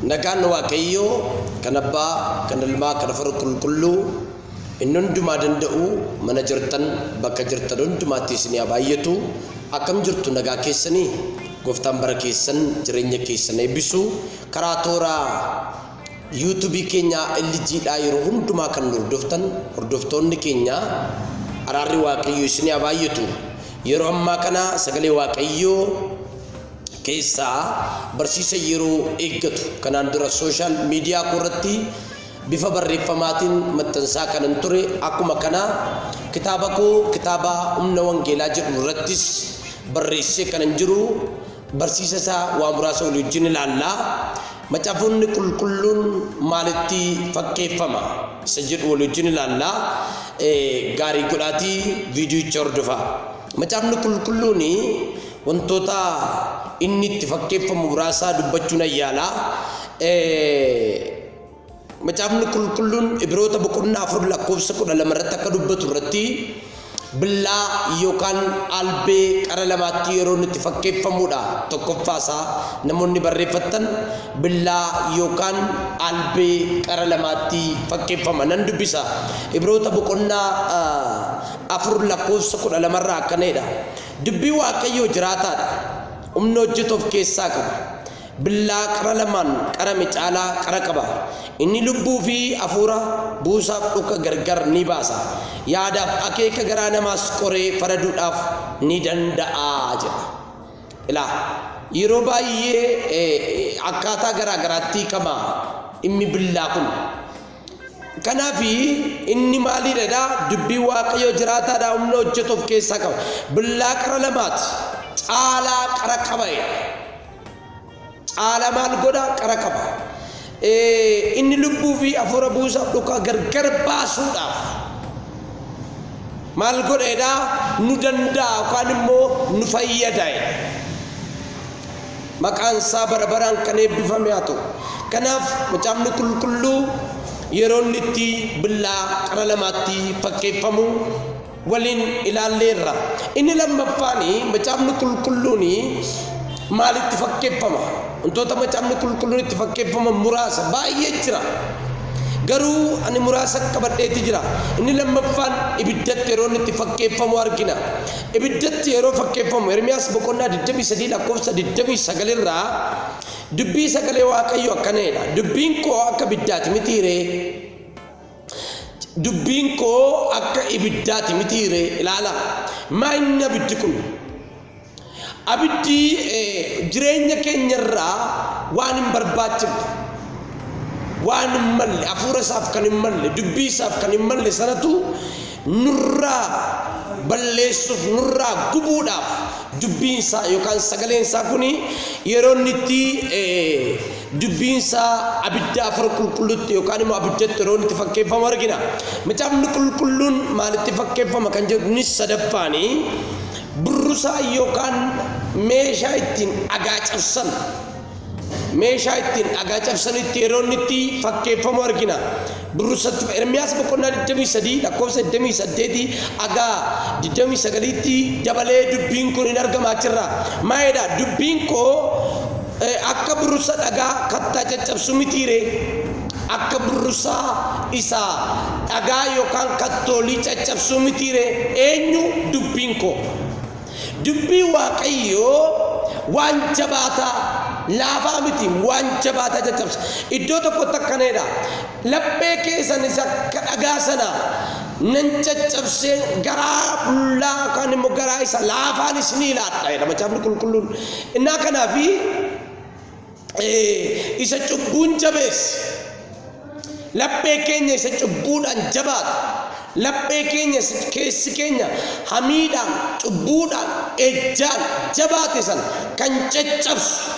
Nagaan Waaqayyo kan Abbaa, kan Ilmaa, kan Hafuura Qulqulluu inni hundumaa danda'u mana jirtan bakka jirtan hundumaatti isin haa baay'atu. Akkam jirtu nagaa keessanii Gooftaan bara keessan jireenya keessan eebbisu. Karaa toora YouTube keenya LGdha yeroo hundumaa kan hordoftoonni keenya araarri Waaqayyo isin haa baay'atu. Yeroo ammaa kana sagalee Waaqayyo keessa barsiisa yeroo eeggatu kanaan dura social media irratti bifa barreeffamaatiin maxxansaa kanan ture. Akkuma kana kitaaba humna wangeelaa jedhu irrattis barreessee kanan jiru. Barsiisa isaa waa muraasa wajjin ilaallaa. Macaafni qulqulluun maalitti fakkeeffama isa jedhu wajjin ilaallaa. Gaarii godhaatii viidiyoocha hordofaa. Macaafni qulqulluun wantoota inni itti fakkeeffamu muraasa dubbachuun ayyaala. Macaafni qulqulluun Ibroota boqonnaa 4 lakkoofsa 12 irratti akka dubbatu irratti billaa yookaan albee qara lamaatti yeroo itti fakkeeffamudha. Tokkoffaasaa namoonni barreeffatan billaa yookaan albee qara lamaatti fakkeeffama. Nan dubbisa. Ibroota boqonnaa 4 lakkoofsa 12 irraa akkanedha. Dubbii Waaqayyoo jiraataadha. Humna hojjetuuf keessaa qaba. Billaa qara lamaan qarame caalaa qara qaba. Inni lubbuu fi hafuura buusaaf dhuka gargar ni baasa. Yaadaaf akeeka garaa namaas qoree faraduudhaaf ni danda'a jedha. Ilaa yeroo baay'ee akkaataa garaa garaatti kama dhimmi billaa kun. Kanaaf inni maalidha? Dubbii Waaqayyoo jiraataadha. Humna hojjetuuf keessaa qaba. Billaa qara lamaati caalaa qara qaba. Caala maal godha? Qara qaba. Inni lubbuu fi hafuura buusaaf dhuka gargar baasuudhaaf maal godheedha? Nu danda'a yookaan immoo nu fayyada. Maqaan isaa bara baraan kan eebbifame haa ta'u. Kanaaf macaafni qulqulluu yeroo inni itti billaa qara lamaatti fakkeeffamu waliin ilaalleerra. Inni lammaffaani macaafni qulqulluun maalitti fakkeeffama? Wantoota macaafni qulqulluun itti fakkeeffaman muraasa baay'ee jira. Garuu ani muraasa qabadheeti jira. Inni lammaffaan ibiddatti yeroo itti fakkeeffamu argina. Ibiddatti yeroo fakkeeffamu Ermiyaas boqonnaa 23 lakkoofsa 29 irraa dubbii sagalee Waaqayyo akkanadha. Dubbiin koo akka ibiddaati mitiiree. Dubbiin koo akka ibiddaati mitiiree. Ilaala. Maa inni abiddi kun? Abiddi jireenya keenyarraa waan hin barbaachifne, waan hin malle, hafuura isaaf kan hin malle, dubbii isaaf kan hin malle sanatu nurraa balleessuuf, nurraa gubuudhaaf dubbiin isaa yookaan sagaleen isaa kuni yeroo inni itti dubbiin isaa abidda afur qulqulluutti yookaan immoo abiddatti yeroo itti fakkeeffamu argina. Macaafni qulqulluun maalitti fakkeeffama kan jedhu ni sadaffaanii burrusaa yookaan meeshaa ittiin dhagaa cabsan, meeshaa ittiin dhagaa cabsanitti yeroo inni itti fakkeeffamu argina. Burrusatti Ermiyaas boqonnaa 23 lakkoofsa 28 dhagaa 29tti dabalee dubbiin kun hin argama achirraa. Maalidha? Dubbiin koo akka burrusa dhagaa kattaa caccabsu mitiiree. Akka burrusaa isaa dhagaa yookaan kattoolii caccabsu mitiiree. Eenyu? Dubbiin koo. Dubbii Waaqayyoo waan jabaataa laafaa miti, waan jabaataa caccabsa. Iddoo tokkotti akkanadha. Laphee keessan isa dhagaa sana nan caccabsee garaa bullaa kan immoo garaa isa laafaan isinii laadha jedha macaafni qulqulluun. Innaa kanaafi isa cubbuun jabeesse. Laphee keenya isa cubbuudhaan jabaata. Laphee keenya keessi keenya hamiidhaan, cubbuudhaan, ejjaan jabaate san kan caccabsu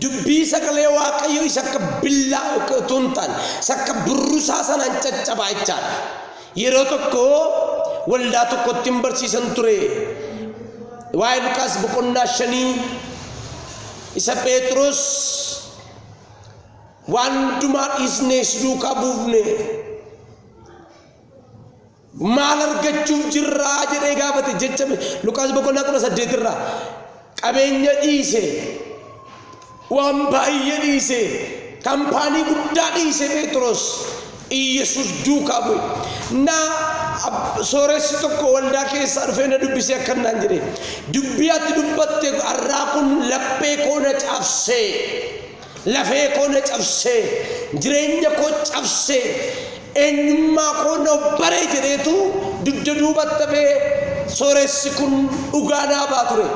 dubbii sagalee Waaqayyoo isa akka billaa utuu hin taane isa akka burrusaa sanaan caccabaa jechaadha. Yeroo tokko waldaa tokkotti hin barsiisan ture. Waa'ee Luqaas boqonnaa 5 isa Phexros waan hundumaa dhiisnee si duukaa buufne maal argachuuf jirraa jedhee gaafate jecha Luqaas boqonnaa 18 irraa qabeenya dhiise waan baay'ee dhiise kampaanii guddaa dhiise Phexros Yesus duukaa bu'e. Na sooressi tokko waldaa keessaa dhufee na dubbisee akkanaan jedhe dubbii ati dubbatte har'aa kun laphee koo na cabsee lafee koo na cabsee jireenya koo cabsee eenyummaa koo na baree jedheetu dugda duubatti bee sooressi kun dhugaa naa baa ture.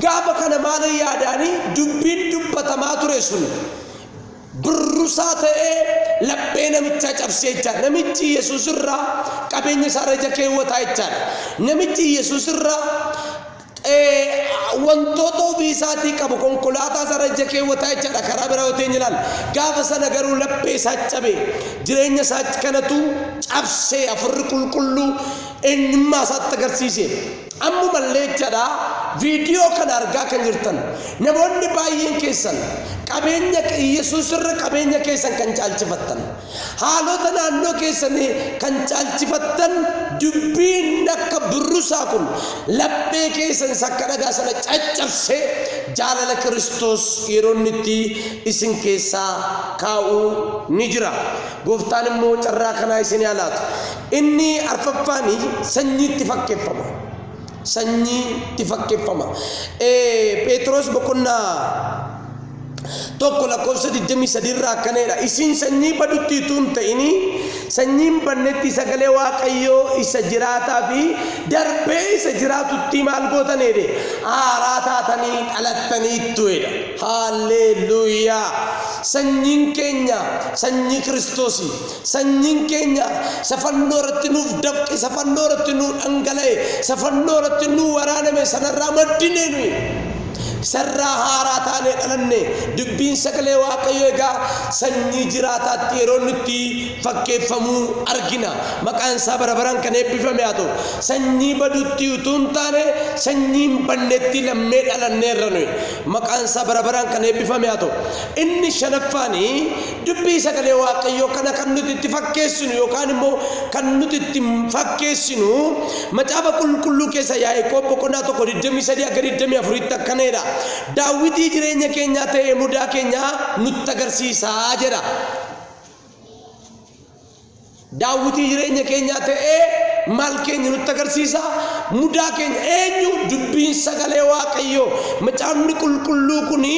Gaafa kana maal yaadaanii dubbiin dubbatamaa ture sun burrusaa ta'ee laphee namichaa cabsee jechaadha. Namichi Yesuus irraa qabeenya isaa irra keewwataa jechaadha. Namichi Yesuus irraa wantoota ofii isaatii qabu konkolaataa isaa irra keewwataa jechaadha. Karaa biraa hoteen jilaan gaafa sana garuu laphee isaa cabe jireenya isaa kanatu cabsee afurri qulqulluu eenyummaa isaatti agarsiise. Ammumallee jechaadha viidiyoo kana argaa kan jirtan namoonni baay'een keessan qabeenya Yesuus irra qabeenya keessan kan caalchifattan haalota naannoo keessan kan caalchifattan dubbiin akka burrusaa kun laphee keessan akka dhagaa sana caccabsee jaalala Kiristoos yeroo inni isin keessaa kaa'u ni jira. Gooftaan immoo carraa kanaa isin yaalaatu. Inni arfaffaani sanyiitti fakkeeffama. Sanyiitti fakkeeffama. Phexros boqonnaa tokko lakkoofsa 23 irraa akkanedha. Isin sanyii badutti tuun ta'ini sanyiin bannetti sagalee Waaqayyoo isa jiraataa fi darbee isa jiraatutti maal gootaneedhe haaraa taatanii dhalattaniittuedha. Haalleluuyaa. Sanyiin keenya sanyii Kiristoosi. Sanyiin keenya safannoo irratti nuuf dafqe, safannoo irratti nuuf dhangala'e, safannoo irratti nuuf waraaname sanarraa maddine nuyi. Sarraa haaraa taanee dhalanne dubbiin sagalee Waaqayyoo egaa sanyii jiraataatti yeroo nutti fakkeeffamuu argina. Maqaan isaa bara baraan kan eebbifame haa ta'u. Sanyii badutti utuu hin taane sanyiin bannetti lammee dhalanneerra nuyi. Maqaan isaa bara baraan kan eebbifame haa ta'u. Inni shanaffaani dubbii sagalee Waaqayyoo kana kan nuti itti fakkeessinu yookaan immoo kan nuti itti fakkeessinu macaafa qulqulluu keessa Yaaqoob boqonnaa 1:23-24 akkanedha. Daawwitii jireenya keenyaa ta'ee mudaa keenyaa nutti agarsiisaa jedha. Daawwitii jireenya keenyaa ta'ee maal keenya nutti agarsiisa? Mudaa keenya eenyu? Dubbiin sagalee Waaqayyoo macaafni qulqulluu kuni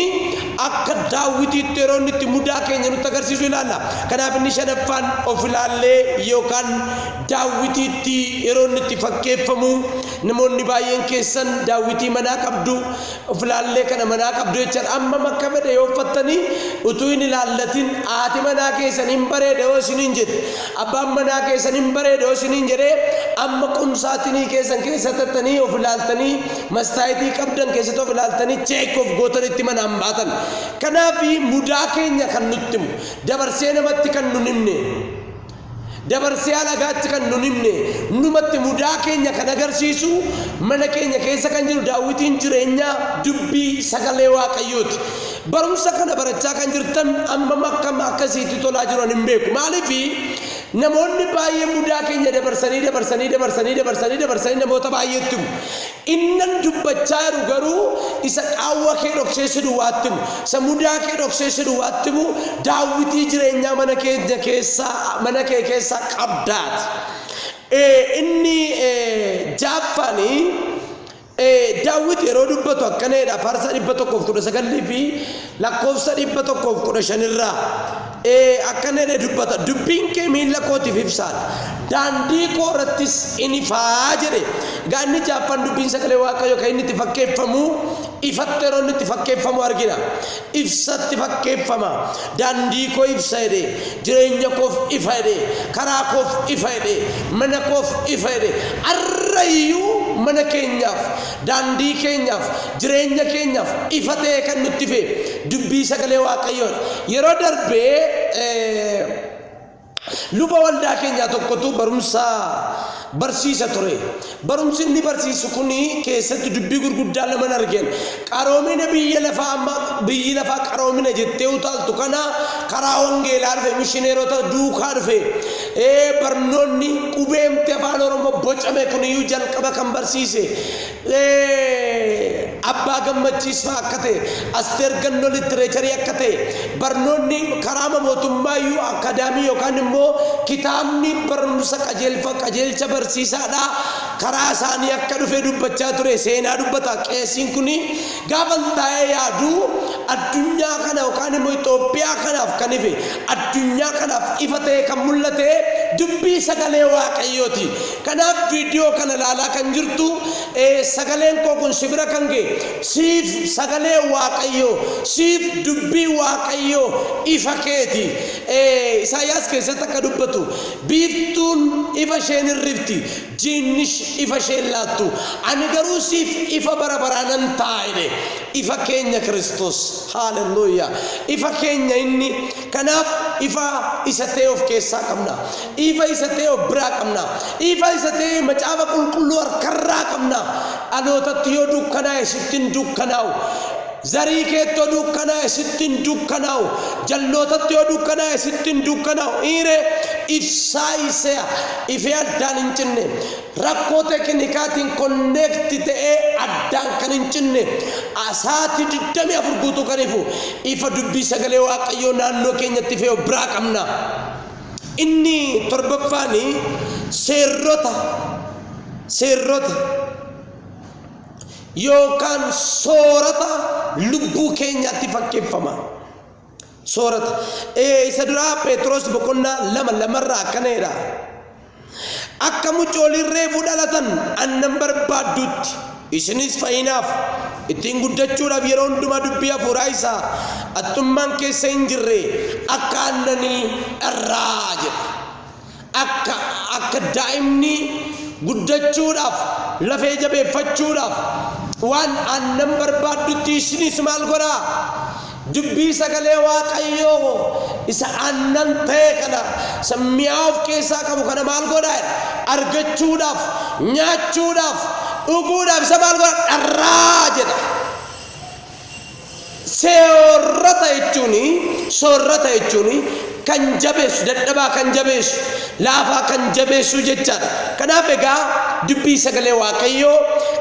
akka daawwitiitti yeroo inni mudaa keenya nutti agarsiisu ilaalla. Kanaaf inni shanaffaan of ilaallee yookaan daawwitiitti yeroo inni itti fakkeeffamu namoonni baay'een keessan daawwitii manaa qabdu of ilaallee kana manaa qabdu jechaan amma makka fedhe yoo uffattanii utuu hin ilaallatin haati manaa keessan hin bareede yoo isiniin jedhe abbaan manaa keessan hin bareede yoo isiniin jedhe amma qumsaatinii keessan keessa tattanii of ilaaltanii mastaayitii qabdan keessatti of ilaaltanii cheek of gootanitti manaan baatan. Kanaaf mudaa keenya kan nutti himu dabarsee namatti kan nu himne dabarsee alagaatti kan nu himne numatti mudaa keenya kan agarsiisu mana keenya keessa kan jiru daawwitiin jireenyaa dubbii sagalee Waaqayyooti. Barumsa kana barachaa kan jirtan amma makkam akkasiitti tolaa jiran hin beeku. Maaliif namoonni baay'ee mudaa keenya dabarsanii namoota baay'eetti himu. Innan dubbachaa jiru garuu isa qaawwa kee dhokseessu duwwaatti himu, isa mudaa kee dhokseessu duwwaatti himu daawwitii jireenyaa mana kee keessaa qabdaati. Inni jaaffaanii Daawit yeroo dubbatu akkanedha. Faarsaa 119 fi lakkoofsa 115 irraa akkanedha dubbata. Dubbiin kee miilla kootiif ibsaadha, daandii koo irrattis in ifaa jedhe. Egaa inni jaaffaan dubbiin sagalee Waaqayyoo kan inni itti fakkeeffamu ifatti yeroo inni itti fakkeeffamu argina. Ibsatti fakkeeffama. Daandii koo ibsa jedhe, jireenya koof ifa jedhe, karaa koof ifa jedhe, mana koof ifa jedhe. Arrayyuu mana keenyaaf, daandii keenyaaf, jireenya keenyaaf ifa ta'e kan nutti fe dubbii sagalee Waaqayyoon. Yeroo darbee luba waldaa keenyaa tokkotu barumsa barsiisa ture. Barumsi inni barsiisu kuni keessatti dubbii gurguddaa lama argeen. Qaroomina biyya lafaa qaroomina jettee utaaltu kana karaa wangeelaa dhufe mishineerota duukaa dhufe barnoonni qubeemte afaan Oromoo bocame kuniyyuu jalqaba kan barsiise abbaa gammachiisaa akka ta'e Asteer Gannoo littireecharii akka ta'e barnoonni karaama mootummaayyuu akaadaamii yookaan immoo kitaabni barumsa qajeelcha barsiisaadhaa karaa isaanii akka dhufe dubbachaa ture seenaa dubbata qeesiin kuni gaafan taa'ee yaadu addunyaa kana yookaan immoo Itoophiyaa kanaaf kan ife addunyaa kanaaf ifa ta'e kan mul'ate dubbii sagalee waaqayyooti. Kanaaf viidiyoo kana ilaalaa kan jirtu sagaleen koo kun sibira kan ga'e siif sagalee waaqayyoo siif dubbii waaqayyoo ifa keeti. Isaayyaas keessatti akka dubbatu biiftuun ifa isheen hirrifti jiinnis ifa isheen laattu ani garuu siif ifa bara baraanan taa'e ifa keenya Kiristoos. Haleluuyaa. Ifa keenya inni kanaaf ifa isa ta'e of keessaa qabna. Ifa isa ta'e of biraa qabna. Ifa isa ta'e macaafa qulqulluu harkarraa qabna. Dhalootatti yoo dukkanaa'e sittin dukkanaa'u. Zarii keettoo dukkanaa'e sittin dukkanaa'u. Jallootatti yoo dukkanaa'e sittin dukkanaa'u. Dhiire ibsaa isaa ifee addaan hin cinne. Rakkoo teeknikaatiin konneekti ta'ee addaan kan hin cinne. Asaatii 24 guutuu kan ifu ifa dubbii sagalee waaqayyoo naannoo keenyatti ifee of biraa qabna. Inni torbaffaani seerrota yookaan soorata lubbuu keenyaatti fakkeeffama. Soorata isa duraa Phexros boqonnaa 2:2 akkanadha. Akka mucooliin reefuu dhalatan aannan barbaaddutti isinis fayyinaaf ittiin guddachuudhaaf yeroo hundumaa dubbii hafuuraa isaa attummaan keessa hin jirre akka aannanii dharraa jedha. Akka daa'imni guddachuudhaaf lafee jabeeffachuudhaaf waan aannan barbaaddutti isinis maal godhaa? Dubbii sagalee waaqayyoo isa aannan ta'e kana mi'aa of keessaa qabu kana maal godhaa? Argachuudhaaf nyaachuudhaaf dhuguudhaaf isa maal godhaa? Dharraa jedha. Soorata jechuun kan jabeessu dadhabaa kan jabeessu laafaa kan jabeessu jechaadha. Kanaaf egaa dubbii sagalee waaqayyoo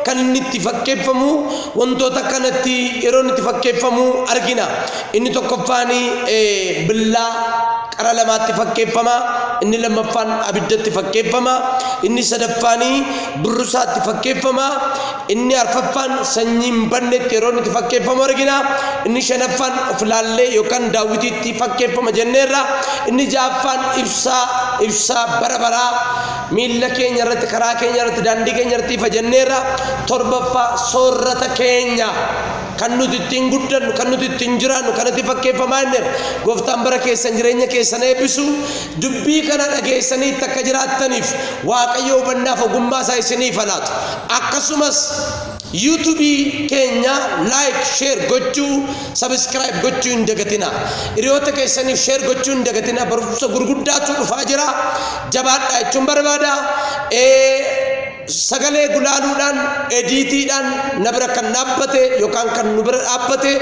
kan inni itti fakkeeffamu wantoota kanatti yeroo inni itti fakkeeffamu argina. Inni tokkoffaan billaa qara lamaatti fakkeeffama. Inni lammaffaan abiddatti fakkeeffama. Inni sadaffaan burrusaatti fakkeeffama. Inni arfaffaan sanyii hin bannetti yeroo inni itti fakkeeffamu argina. Inni shanaffaan of laallee yookaan daawwitiitti fakkeeffama jenneerra. Inni ja'affaan ibsaa bara baraa miilla keenya irratti karaa keenya irratti daandii keenya irratti ifa jenneerra. Torbaffaa soorata keenya kan nuti ittiin guddannu kan nuti ittiin jiraannu kan itti fakkeeffamaa jenneerra. Gooftaan bara keessan jireenya keessan eebbisu dubbii kana dhageessanii akka jiraattaniif waaqayyo hubannaaf ogummaa isaa isiniif laatu. Akkasumas YouTube keenya like share gochuu subscribe gochuu hin dagatina. Hiriyoota keessaniif share gochuu hin dagatina. Barumsa gurguddaatu dhufaa jira. Jabaadhaa jechuun barbaada. Sagalee gulaaluudhaan ediitiidhaan na bira kan dhaabbate yookaan kan nu bira dhaabbate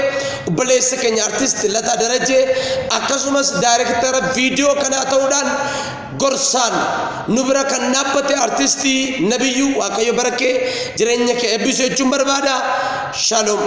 obboleessa keenya artist Lataa Darajee akkasumas daayirektara viidiyoo kanaa ta'uudhaan gorsaan nu bira kan dhaabbate artistii Nabiyyuu Waaqayyo barakee jireenya kee eebbisu jechuun barbaada. Shalom.